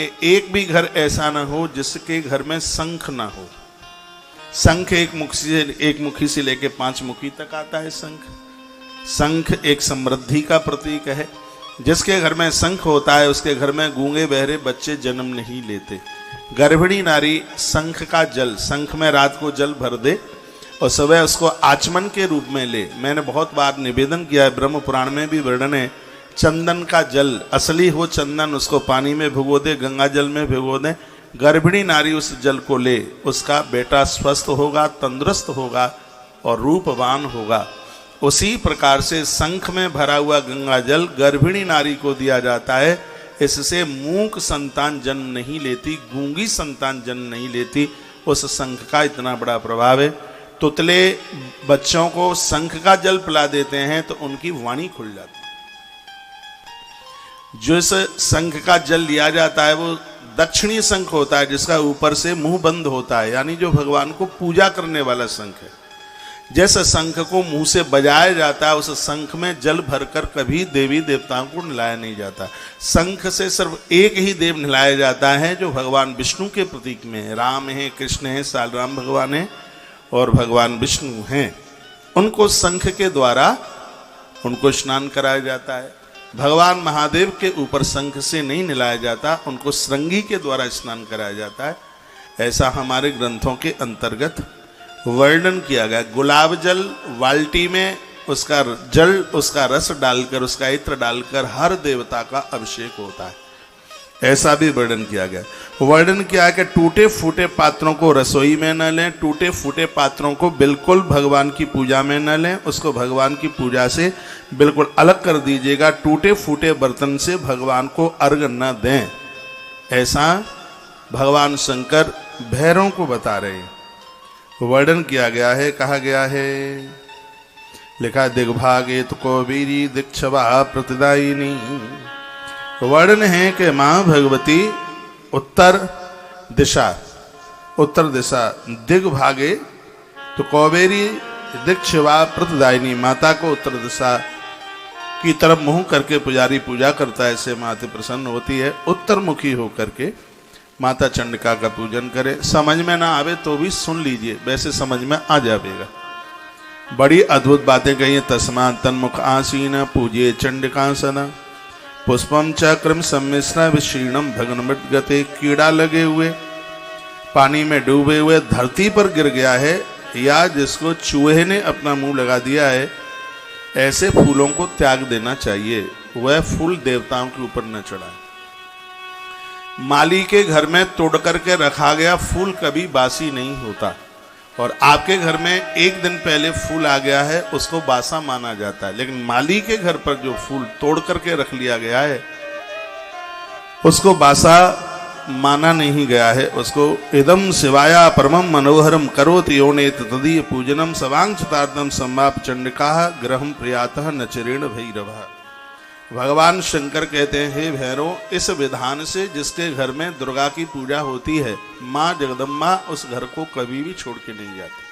करिए, एक भी घर ऐसा ना हो जिसके घर में शंख ना हो। शंख एक मुखी से लेके 5 मुखी तक आता है शंख। शंख एक समृद्धि का प्रतीक है। जिसके घर में शंख होता है उसके घर में गूंगे बहरे बच्चे जन्म नहीं लेते। गर्भिणी नारी शंख का जल, शंख में रात को जल भर दे और सुबह उसको आचमन के रूप में ले। मैंने बहुत बार निवेदन किया है, ब्रह्म पुराण में भी वर्णन है। चंदन का जल, असली हो चंदन, उसको पानी में भिगो दे, गंगा जल में भिगो दे। गर्भिणी नारी उस जल को ले, उसका बेटा स्वस्थ होगा, तंदुरुस्त होगा और रूपवान होगा। उसी प्रकार से शंख में भरा हुआ गंगा जल गर्भिणी नारी को दिया जाता है। इससे मूक संतान जन्म नहीं लेती, गूंगी संतान जन्म नहीं लेती। उस शंख का इतना बड़ा प्रभाव है। तुतले बच्चों को शंख का जल पिला देते हैं तो उनकी वाणी खुल जाती है। जो इस शंख का जल लिया जाता है वो दक्षिणी शंख होता है, जिसका ऊपर से मुंह बंद होता है, यानी जो भगवान को पूजा करने वाला शंख है। जैसे शंख को मुंह से बजाया जाता है, उस शंख में जल भरकर कभी देवी देवताओं को नहलाया नहीं जाता। शंख से सिर्फ एक ही देव नहलाया जाता है जो भगवान विष्णु के प्रतीक में है। राम है, कृष्ण है, सालराम भगवान है और भगवान विष्णु हैं। उनको शंख के द्वारा उनको स्नान कराया जाता है। भगवान महादेव के ऊपर शंख से नहीं नहलाया जाता, उनको श्रृंगी के द्वारा स्नान कराया जाता है। ऐसा हमारे ग्रंथों के अंतर्गत वर्णन किया गया। गुलाब जल बाल्टी में उसका जल, उसका रस डालकर, उसका इत्र डालकर हर देवता का अभिषेक होता है, ऐसा भी वर्णन किया गया। वर्णन किया है कि टूटे फूटे पात्रों को रसोई में न लें, टूटे फूटे पात्रों को बिल्कुल भगवान की पूजा में न लें, उसको भगवान की पूजा से बिल्कुल अलग कर दीजिएगा। टूटे फूटे बर्तन से भगवान को अर्घ न दें, ऐसा भगवान शंकर भैरवों को बता रहे हैं। वर्णन किया गया है, कहा गया है, लिखा दिग्भागे तो कौबीरी दिक्षवा प्रतिदायिनी। वर्णन है कि मां भगवती उत्तर दिशा दिग्भागे तो कौबेरी दिक्षवा प्रतिदायिनी, माता को उत्तर दिशा की तरफ मुंह करके पुजारी पूजा करता है, ऐसे माता प्रसन्न होती है। उत्तर मुखी होकर के माता चंडिका का पूजन करे। समझ में ना आवे तो भी सुन लीजिए, वैसे समझ में आ जाएगा। बड़ी अद्भुत बातें कही हैं। तस्मात् तन्मुख आसीन पूज्ये चंडिकासन पुष्पम चक्रम सम्मिश्र विशीर्णम भग्नमृत गते। कीड़ा लगे हुए, पानी में डूबे हुए, धरती पर गिर गया है, या जिसको चूहे ने अपना मुंह लगा दिया है, ऐसे फूलों को त्याग देना चाहिए। वह फूल देवताओं के ऊपर न चढ़ाए। माली के घर में तोड़ करके रखा गया फूल कभी बासी नहीं होता, और आपके घर में एक दिन पहले फूल आ गया है उसको बासा माना जाता है। लेकिन माली के घर पर जो फूल तोड़ करके रख लिया गया है उसको बासा माना नहीं गया है। उसको इदम शिवाया परमं मनोहरम करोति योनेत तदीय पूजनम सवांक्षतार्दम संवाप चंडिका ग्रहम प्रियातः नचरेण भैरवः। भगवान शंकर कहते हैं, हे भैरव, इस विधान से जिसके घर में दुर्गा की पूजा होती है, माँ जगदम्बा उस घर को कभी भी छोड़ के नहीं जाती।